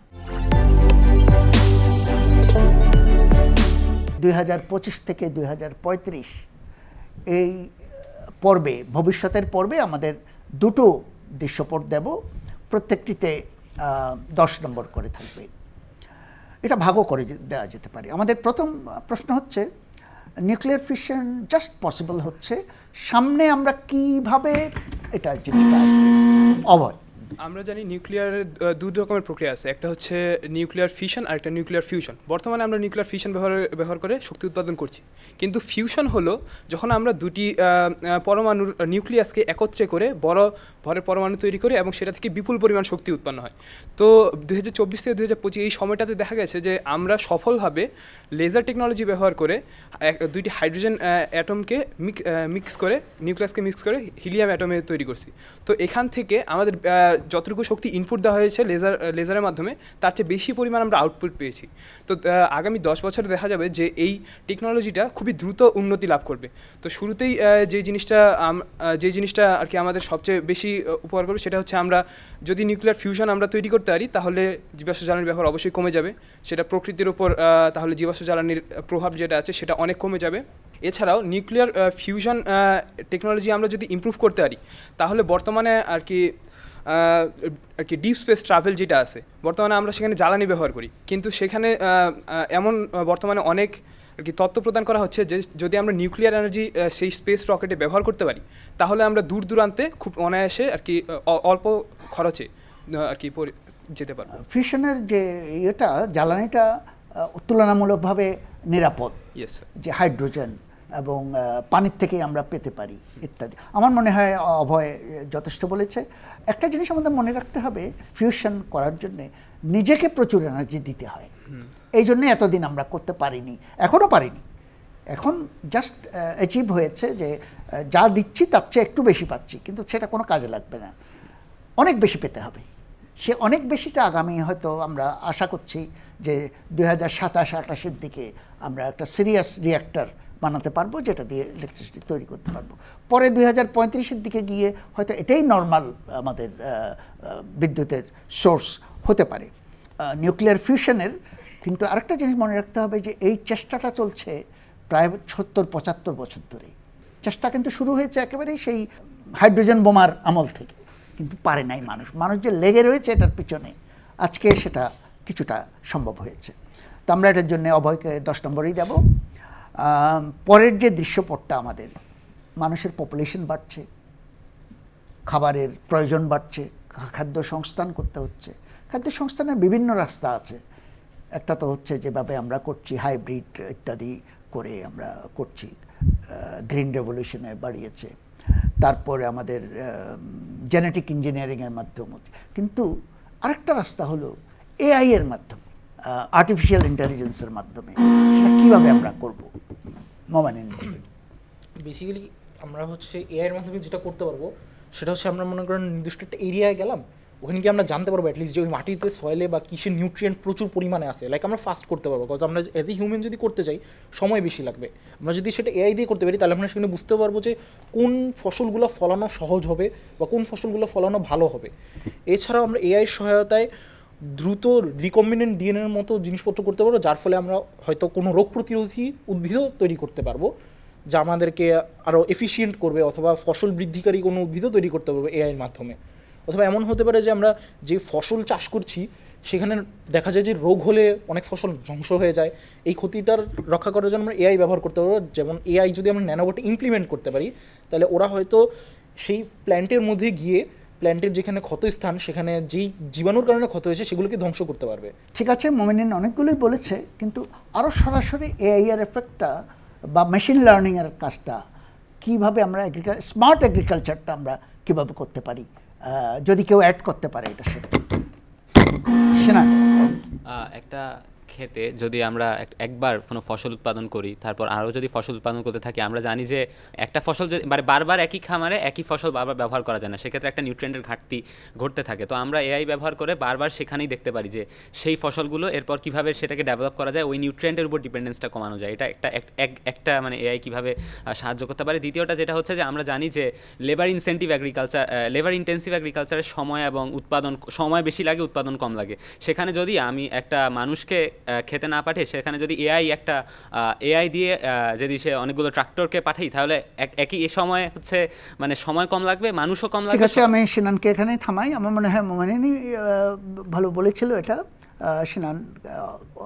2025 থেকে 2035 এই পর্বে, ভবিষ্যতের পর্বে আমাদের 2টো দৃশ্যপট দেব, প্রত্যেকটিতে 10 নম্বর করে থাকবে। এটা ভাগও করে দেওয়া যেতে পারে। আমাদের প্রথম প্রশ্ন হচ্ছে, নিউক্লিয়ার ফিশন জাস্ট পসিবল হচ্ছে, সামনে আমরা কিভাবে এটা জিনিসটা অভয়? আমরা জানি নিউক্লিয়ারের 2 রকমের প্রক্রিয়া আছে, একটা হচ্ছে নিউক্লিয়ার ফিশন আর একটা নিউক্লিয়ার ফিউশন। বর্তমানে আমরা নিউক্লিয়ার ফিশন ব্যবহার করে শক্তি উৎপাদন করছি, কিন্তু ফিউশন হলো যখন আমরা 2টি পরমাণুর নিউক্লিয়াসকে একত্রে করে বড় ভরের পরমাণু তৈরি করে এবং সেটা থেকে বিপুল পরিমাণ শক্তি উৎপন্ন হয়। তো 2024 থেকে 2025 এই সময়টাতে দেখা গেছে যে আমরা সফলভাবে লেজার টেকনোলজি ব্যবহার করে 2টি হাইড্রোজেন অ্যাটমকে মিক্স করে, নিউক্লিয়াসকে মিক্স করে হিলিয়াম অ্যাটমে তৈরি করছি। তো এখান থেকে আমাদের যতটুকু শক্তি ইনপুট দেওয়া হয়েছে লেজারের মাধ্যমে, তার চেয়ে বেশি পরিমাণ আমরা আউটপুট পেয়েছি। তো আগামী 10 বছরে দেখা যাবে যে এই টেকনোলজিটা খুবই দ্রুত উন্নতি লাভ করবে। তো শুরুতেই যে জিনিসটা আর কি আমাদের সবচেয়ে বেশি উপকার করবে সেটা হচ্ছে, আমরা যদি নিউক্লিয়ার ফিউশন আমরা তৈরি করতে পারি তাহলে জীবাশ্ম জ্বালানির ব্যবহার অবশ্যই কমে যাবে। সেটা প্রকৃতির উপর তাহলে জীবাশ্ম জ্বালানির প্রভাব যেটা আছে সেটা অনেক কমে যাবে। এছাড়াও নিউক্লিয়ার ফিউশন টেকনোলজি আমরা যদি ইমপ্রুভ করতে পারি তাহলে বর্তমানে আর কি আর কি ডিপ স্পেস ট্রাভেল যেটা আছে, বর্তমানে আমরা সেখানে জ্বালানি ব্যবহার করি, কিন্তু সেখানে এমন বর্তমানে অনেক আর কি তত্ত্ব প্রদান করা হচ্ছে যে যদি আমরা নিউক্লিয়ার এনার্জি সেই স্পেস রকেটে ব্যবহার করতে পারি, তাহলে আমরা দূর দূরান্তে খুব অনায়াসে আর কি অল্প খরচে আর কি যেতে পারবো। ফিউশনের যে ইয়েটা জ্বালানিটা তুলনামূলকভাবে নিরাপদ, ইয়েস স্যার। যে হাইড্রোজেন এবং পানির থেকেই আমরা পেতে পারি ইত্যাদি। আমার মনে হয় অভয় যথেষ্ট বলেছে। একটা জিনিস আমাদের মনে রাখতে হবে, ফিউশন করার জন্যে নিজেকে প্রচুর এনার্জি দিতে হয়। এই জন্যে এতদিন আমরা করতে পারিনি, এখনও পারিনি। এখন জাস্ট অ্যাচিভ হয়েছে যে যা দিচ্ছি তার চেয়ে একটু বেশি পাচ্ছি, কিন্তু সেটা কোনো কাজে লাগবে না, অনেক বেশি পেতে হবে। সে অনেক বেশিটা আগামী হয়তো আমরা আশা করছি যে 2027-28-এর দিকে আমরা একটা সিরিয়াস রিঅ্যাক্টর বানাতে পারবো, যেটা দিয়ে ইলেকট্রিসিটি তৈরি করতে পারবো। পরে 2035-এর দিকে গিয়ে হয়তো এটাই নর্মাল আমাদের বিদ্যুতের সোর্স হতে পারে। নিউক্লিয়ার ফিউশনের কিন্তু আরেকটা জিনিস মনে রাখতে হবে যে এই চেষ্টাটা চলছে প্রায় 70-75 বছর ধরে। চেষ্টা কিন্তু শুরু হয়েছে একেবারেই সেই হাইড্রোজেন বোমার আমল থেকে, কিন্তু পারে নাই মানুষ যে লেগে রয়েছে এটার পিছনে, আজকে সেটা কিছুটা সম্ভব হয়েছে। তো আমরা এটার জন্য অভয়কে 10 নম্বরই দেব। পরের যে দৃশ্যপটটা, আমাদের মানুষের পপুলেশন বাড়ছে, খাবারের প্রয়োজন বাড়ছে, খাদ্য সংস্থান করতে হচ্ছে। খাদ্য সংস্থানের বিভিন্ন রাস্তা আছে। একটা তো হচ্ছে যেভাবে আমরা করছি হাইব্রিড ইত্যাদি করে আমরা করছি, গ্রিন রেভলিউশনে বাড়িয়েছে। তারপরে আমাদের জেনেটিক ইঞ্জিনিয়ারিংয়ের মাধ্যম হচ্ছে, কিন্তু আরেকটা রাস্তা হলো এআই এর মাধ্যমে, আর্টিফিশিয়াল ইন্টেলিজেন্সের মাধ্যমে। সেটা কীভাবে আমরা করব? মোমানিন। বেসিক্যালি আমরা হচ্ছে এআইয়ের মাধ্যমে যেটা করতে পারবো সেটা হচ্ছে আমরা মনে করেন নির্দিষ্ট একটা এরিয়ায় গেলাম, ওখানে গিয়ে আমরা জানতে পারবো অ্যাটলিস্ট যে ওই মাটিতে সয়েলে বা কিসের নিউট্রিয়েন্ট প্রচুর পরিমাণে আছে, লাইক আমরা ফাস্ট করতে পারবো। বিকজ আমরা অ্যাজ এ হিউম্যান যদি করতে চাই সময় বেশি লাগবে। আমরা যদি সেটা এআই দিয়ে করতে পারি তাহলে আমরা সেখানে বুঝতে পারবো যে কোন ফসলগুলো ফলানো সহজ হবে বা কোন ফসলগুলো ফলানো ভালো হবে। এছাড়াও আমরা এআইয়ের সহায়তায় দ্রুত রিকম্বিনেন্ট ডিএনএর মতো জিনিসপত্র করতে পারবো, যার ফলে আমরা হয়তো কোনো রোগ প্রতিরোধী উদ্ভিদও তৈরি করতে পারবো, যা আমাদেরকে আরও এফিসিয়েন্ট করবে, অথবা ফসল বৃদ্ধিকারী কোনো উদ্ভিদও তৈরি করতে পারবো এআইয়ের মাধ্যমে। অথবা এমন হতে পারে যে আমরা যে ফসল চাষ করছি সেখানে দেখা যায় যে রোগ হলে অনেক ফসল ধ্বংস হয়ে যায়, এই ক্ষতিটার রক্ষা করার জন্য আমরা এআই ব্যবহার করতে পারবো। যেমন এআই যদি আমরা ন্যানোবটে ইমপ্লিমেন্ট করতে পারি, তাহলে ওরা হয়তো সেই প্ল্যান্টের মধ্যে গিয়ে প্ল্যান্টের যেখানে ক্ষতস্থান, সেখানে যেই জীবাণুর কারণে ক্ষত হয়েছে সেগুলোকে ধ্বংস করতে পারবে। ঠিক আছে, মোমিনিন অনেকগুলোই বলেছে, কিন্তু আরও সরাসরি এআই এর এফেক্টটা বা মেশিন লার্নিংয়ের কাজটা কীভাবে আমরা স্মার্ট এগ্রিকালচারটা আমরা কীভাবে করতে পারি, যদি কেউ অ্যাড করতে পারে এটা সাথে। শোনান। একটা ক্ষেতে যদি আমরা একবার কোনো ফসল উৎপাদন করি, তারপর আরও যদি ফসল উৎপাদন করতে থাকি, আমরা জানি যে একটা ফসল যদি বারবার একই খামারে একই ফসল বারবার ব্যবহার করা যায় না, সেক্ষেত্রে একটা নিউট্রিয়েন্টের ঘাটতি ঘটতে থাকে। তো আমরা এআই ব্যবহার করে বারবার সেখানেই দেখতে পারি যে সেই ফসলগুলো এরপর কীভাবে সেটাকে ডেভেলপ করা যায়, ওই নিউট্রিয়েন্টের উপর ডিপেন্ডেন্সটা কমানো যায়। এটা একটা মানে এআই কীভাবে সাহায্য করতে পারে। দ্বিতীয়টা যেটা হচ্ছে যে আমরা জানি যে লেবার ইন্টেন্সিভ এগ্রিকালচারের সময় এবং উৎপাদন সময় বেশি লাগে, উৎপাদন কম লাগে। সেখানে যদি আমি একটা মানুষকে খেতে না পাঠিয়ে সেখানে যদি এআই দিয়ে যদি সে অনেকগুলো ট্রাক্টরকে পাঠাই, তাহলে একই সময় হচ্ছে মানে সময় কম লাগবে, মানুষও কম লাগবে। ঠিক আছে, আমি সিনানকে এখানেই থামাই। আমার মনে হয় মোমানিনই ভালো বলেছিল এটা। সিনান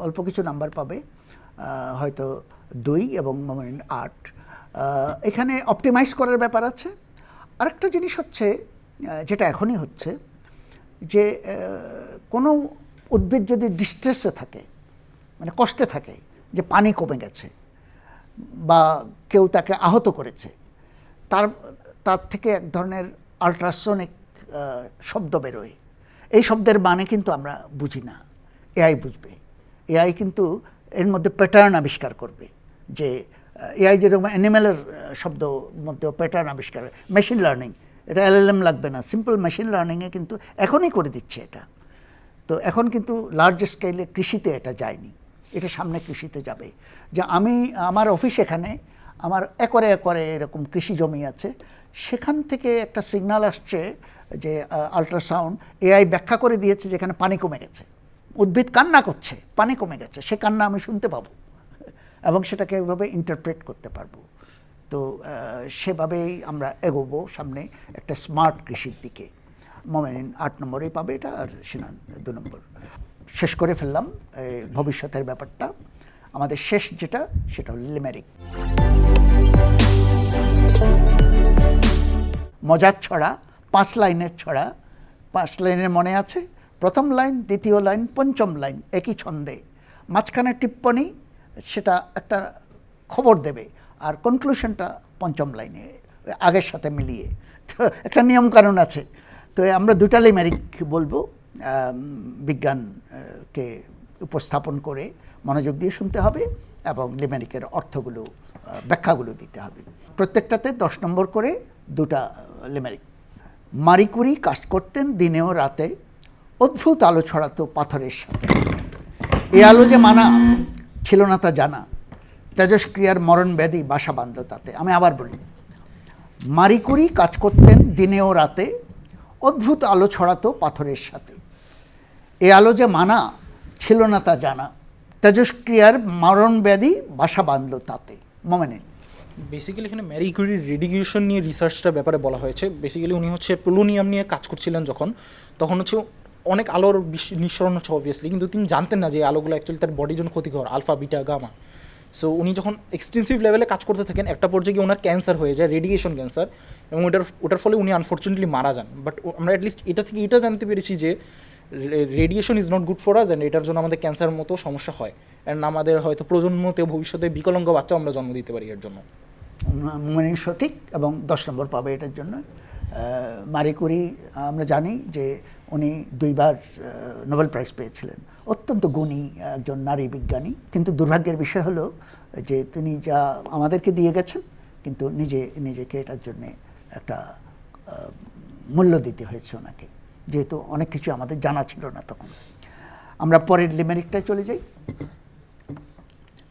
অল্প কিছু নাম্বার পাবে, হয়তো 2 এবং মোমানিন 8। এখানে অপটিমাইজ করার ব্যাপার আছে। আরেকটা জিনিস হচ্ছে যেটা এখনই হচ্ছে, যে কোনো উদ্ভিদ যদি ডিস্ট্রেসে থাকে, মানে কষ্টে থাকে, যে পানি কমে গেছে বা কেউ তাকে আহত করেছে, তার থেকে এক ধরনের আল্ট্রাসনিক শব্দ বেরোয়। এই শব্দের মানে কিন্তু আমরা বুঝি না, এআই বুঝবে। এআই কিন্তু এর মধ্যে প্যাটার্ন আবিষ্কার করবে, যে এআই যেরকম অ্যানিম্যালের শব্দ মধ্যে প্যাটার্ন আবিষ্কার, মেশিন লার্নিং, এটা এলএলএম লাগবে না, সিম্পল মেশিন লার্নিংয়ে কিন্তু এখনই করে দিচ্ছে এটা। তো এখন কিন্তু লার্জ স্কেলে কৃষিতে এটা যায়নি, এটা সামনে কৃষিতে যাবে। যে আমার অফিস এখানে, আমার একরে এরকম কৃষি জমি আছে, সেখান থেকে একটা সিগন্যাল আসছে যে আল্ট্রাসাউন্ড, এআই ব্যাখ্যা করে দিয়েছে যেখানে পানি কমে গেছে, উদ্ভিদ কান্না করছে, পানি কমে গেছে, সে কান্না আমি শুনতে পাবো এবং সেটাকে এভাবে ইন্টারপ্রেট করতে পারবো। তো সেভাবেই আমরা এগোবো সামনে একটা স্মার্ট কৃষির দিকে। মোমেনিন 8 নম্বরেই পাবে এটা, আর সিনান 2 নম্বর। শেষ করে ফেললাম এই ভবিষ্যতের ব্যাপারটা। আমাদের শেষ যেটা সেটা হল লিমেরিক। মজার ছড়া, 5 লাইনের ছড়া। 5 লাইনের মনে আছে? প্রথম লাইন, দ্বিতীয় লাইন, পঞ্চম লাইন একই ছন্দে, মাঝখানে টিপ্পনী, সেটা একটা খবর দেবে, আর কনক্লুশনটা পঞ্চম লাইনে আগের সাথে মিলিয়ে। তো একটা নিয়মকানুন আছে। তো আমরা 2টা লিমেরিক বলবো, বিজ্ঞানকে উপস্থাপন করে মনোযোগ দিয়ে শুনতে হবে এবং লিমেরিকের অর্থগুলো, ব্যাখ্যাগুলো দিতে হবে। প্রত্যেকটাতে 10 নম্বর করে 2টা লিমেরিক। মারি কুরি কাজ করতেন দিনেও রাতে, অদ্ভুত আলো ছড়াতো পাথরের সাথে। এ আলো যে মানা ছিল না তা জানা, তেজস্ক্রিয়ার মরণ ব্যাধি বাসা বাঁধল তাতে। আমি আবার বলি, মারি কুরি কাজ করতেন দিনেও রাতে, অদ্ভুত আলো ছড়াতো পাথরের সাথে। এ আলো যে মানা ছিল না তা জানা, তেজস্ক্রিয়ার মরণ ব্যাধি বাসা বাঁধল তাতে। মোমেনিন। বেসিক্যালি এখানে ম্যারি কিউরির রেডিয়েশন নিয়ে রিসার্চটার ব্যাপারে বলা হয়েছে। বেসিক্যালি উনি হচ্ছে পোলোনিয়াম নিয়ে কাজ করছিলেন যখন, তখন হচ্ছে অনেক আলোর নিঃসরণ হচ্ছে অবভিয়াসলি, কিন্তু তিনি জানতেন না যে এই আলোগুলো অ্যাকচুয়ালি তার বডির জন্য ক্ষতিকর, আলফা বিটা গামা। সো উনি যখন এক্সটেন্সিভ লেভেলে কাজ করতে থাকেন, একটা পর্যায়ে গিয়ে ওনার ক্যান্সার হয়ে যায়, রেডিয়েশন ক্যান্সার, এবং ওটার ফলে উনি আনফর্চুনেটলি মারা যান। বাট আমরা অ্যাটলিস্ট এটা থেকে এটা জানতে পেরেছি যে radiation is not good for us, and এটার জন্য আমাদের ক্যান্সার মতো সমস্যা হয়, অ্যান্ড আমাদের হয়তো প্রজন্মতে ভবিষ্যতে বিকলাঙ্গ বাচ্চাও আমরা জন্ম দিতে পারি এর জন্য। মোমেনিন সঠিক, এবং 10 নম্বর পাবে এটার জন্য। মারি কুরি আমরা জানি যে উনি 2বার নোবেল প্রাইজ পেয়েছিলেন, অত্যন্ত গুণী একজন নারী বিজ্ঞানী। কিন্তু দুর্ভাগ্যের বিষয় হলো যে তিনি যা আমাদেরকে দিয়ে গেছেন, কিন্তু নিজেকে এটার জন্যে একটা মূল্য দিতে হয়েছে ওনাকে, যেহেতু অনেক কিছু আমাদের জানা ছিল না তখন। আমরা পরের লিমেরিকটায় চলে যাই।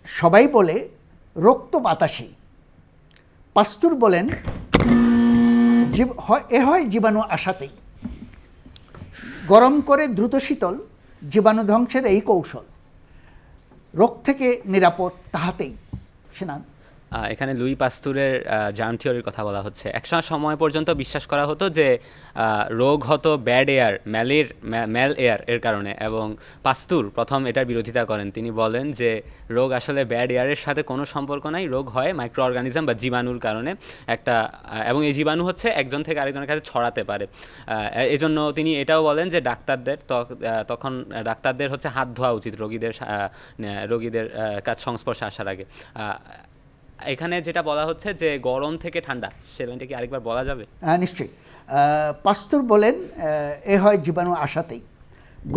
সবাই বলে রক্ত বাতাসে, পাস্তুর বলেন এ হয় জীবাণু আসাতেই, গরম করে দ্রুত শীতল, জীবাণু ধ্বংসের এই কৌশল, রোগ থেকে নিরাপদ তাহাতেই। সিনান। এখানে লুই পাস্তুরের জার্ম থিওরির কথা বলা হচ্ছে। একটা সময় পর্যন্ত বিশ্বাস করা হতো যে রোগ হতো ব্যাড এয়ার, ম্যাল এয়ার এর কারণে, এবং পাস্তুর প্রথম এটার বিরোধিতা করেন। তিনি বলেন যে রোগ আসলে ব্যাড এয়ারের সাথে কোনো সম্পর্ক নাই, রোগ হয় মাইক্রো অর্গানিজম বা জীবাণুর কারণে একটা, এবং এই জীবাণু হচ্ছে একজন থেকে আরেকজনের কাছে ছড়াতে পারে। এজন্য তিনি এটাও বলেন যে তখন ডাক্তারদের হচ্ছে হাত ধোয়া উচিত রোগীদের কাছ সংস্পর্শে আসার আগে। এখানে যেটা বলা হচ্ছে যে গরম থেকে ঠান্ডা, সে লাইনটা কি আরেকবার বলা যাবে? নিশ্চয়ই। পাস্তুর বলেন এ হয় জীবাণু আসাতেই,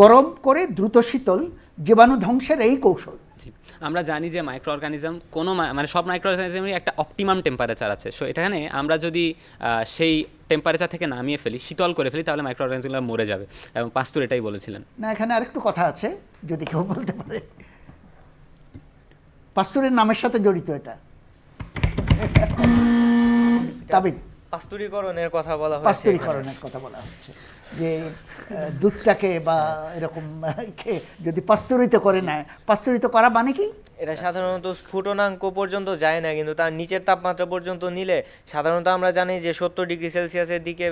গরম করে দ্রুত শীতল, জীবাণু ধ্বংসের এই কৌশল। আমরা জানি যে মাইক্রো অর্গানিজম মানে সব মাইক্রো অর্গানিজমেরই একটা অপটিমাম টেম্পারেচার আছে। সো এখানে আমরা যদি সেই টেম্পারেচার থেকে নামিয়ে ফেলি, শীতল করে ফেলি, তাহলে মাইক্রো অর্গানিজমগুলো মরে যাবে, এবং পাস্তুর এটাই বলেছিলেন। না, এখানে আরেকটু কথা আছে, যদি কেউ বলতে পারে। পাস্তুরের নামের সাথে জড়িত এটা। পাস্তুরীকরণের কথা বলা হচ্ছে। পাস্তুরীকরণের কথা বলা হচ্ছে যে দুধটাকে বা এরকম যদি পাস্তুরিত করে নেয়, পাস্তুরিত করা মানে কি? এটা সাধারণত স্ফুটনাঙ্ক পর্যন্ত যায় না, কিন্তু তার নিচের তাপমাত্রা পর্যন্ত নিলে সাধারণত আমরা জানি যে 70 ডিগ্রি সেলসিয়াসের দিকে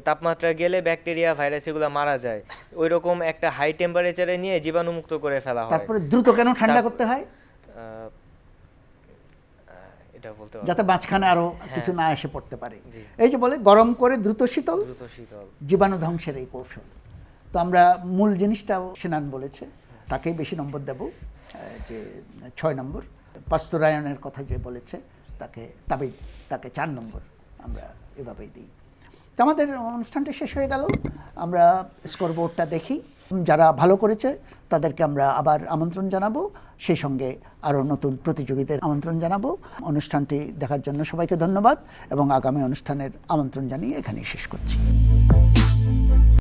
তাপমাত্রা গেলে ব্যাকটেরিয়া ভাইরাস এগুলো মারা যায়। ওই রকম একটা হাই টেম্পারেচারে নিয়ে জীবাণুমুক্ত করে ফেলা হয়। তারপরে দ্রুত কেন ঠান্ডা করতে হয়? যাতে মাঝখানে আরো কিছু না এসে পড়তে পারে। এই যে বলে গরম করে দ্রুত শীতল, জীবাণু ধ্বংসের এই কৌশল। তো আমরা মূল জিনিসটা সিনান বলেছে, তাকেই বেশি নম্বর দেব, যে 6 নম্বর। পাস্তুরায়নের কথা যে বলেছে তাকে 4 নম্বর আমরা এভাবেই দিই। তো আমাদের অনুষ্ঠানটা শেষ হয়ে গেল। আমরা স্কোর বোর্ডটা দেখি। যারা ভালো করেছে তাদেরকে আমরা আবার আমন্ত্রণ জানাবো, সেই সঙ্গে আরও নতুন প্রতিযোগিতার আমন্ত্রণ জানাবো। অনুষ্ঠানটি দেখার জন্য সবাইকে ধন্যবাদ, এবং আগামী অনুষ্ঠানের আমন্ত্রণ জানিয়ে এখানেই শেষ করছি।